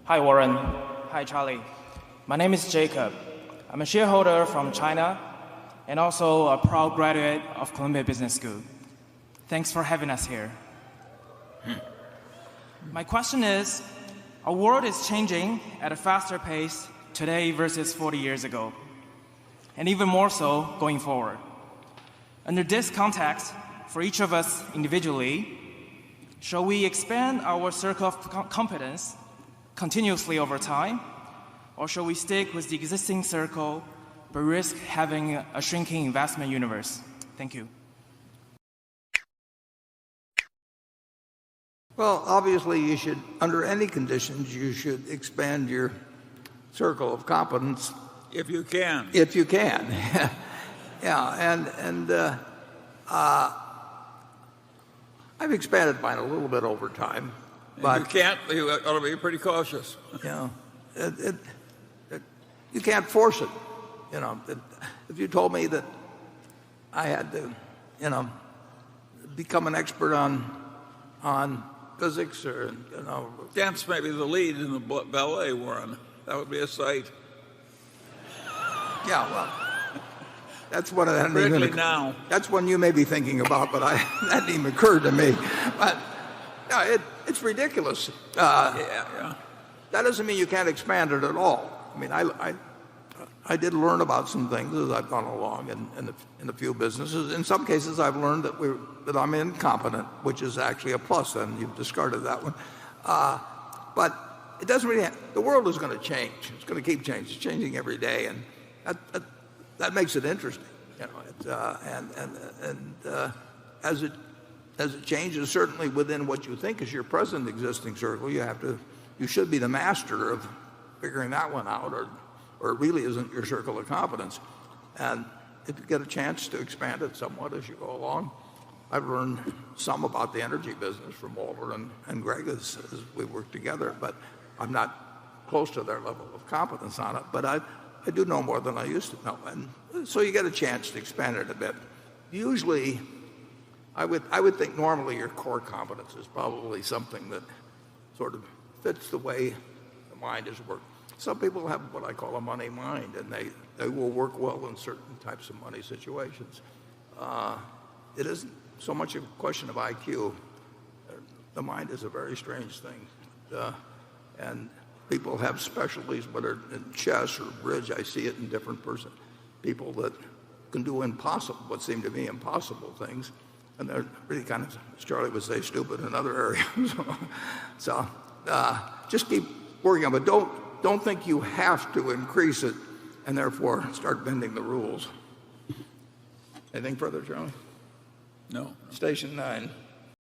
Hi, Warren. Hi, Charlie. My name is Jacob. I'm a shareholder from China and also a proud graduate of Columbia Business School. Thanks for having us here. My question is, our world is changing at a faster pace today versus 40 years ago, and even more so going forward. Under this context, for each of us individually, shall we expand our circle of competence continuously over time, or shall we stick with the existing circle but risk having a shrinking investment universe? Thank you. Well, obviously, you should, under any conditions, you should expand your circle of competence. If you can. If you can. Yeah, I've expanded mine a little bit over time. But you can't, you ought to be pretty cautious. You can't force it. If you told me that I had to, become an expert on physics or, Dance may be the lead in the ballet, Warren. That would be a sight. Yeah, well, that's one of them. Now. That's one you may be thinking about, but that didn't even occur to me. But no, it's ridiculous. Yeah. That doesn't mean you can't expand it at all. I mean, I did learn about some things as I've gone along in a few businesses. In some cases, I've learned that I'm incompetent, which is actually a plus. And you've discarded that one. But it doesn't really. The world is going to change. It's going to keep changing. It's changing every day, and that makes it interesting. As it changes, certainly within what you think is your present existing circle, you should be the master of figuring that one out, or it really isn't your circle of competence. And if you get a chance to expand it somewhat as you go along, I've learned some about the energy business from Walter and Greg as we work together, but I'm not close to their level of competence on it. But I do know more than I used to know, and so you get a chance to expand it a bit. Usually, I would think normally your core competence is probably something that sort of fits the way the mind is worked. Some people have what I call a money mind, and they will work well in certain types of money situations. It isn't so much a question of IQ. The mind is a very strange thing, and people have specialties, whether in chess or bridge. I see it in different people that can do what seem to be impossible things, and they're really kind of, as Charlie would say, stupid in other areas. So just keep working on it. But don't think you have to increase it and therefore start bending the rules. Anything further, Charlie? No. Station 9.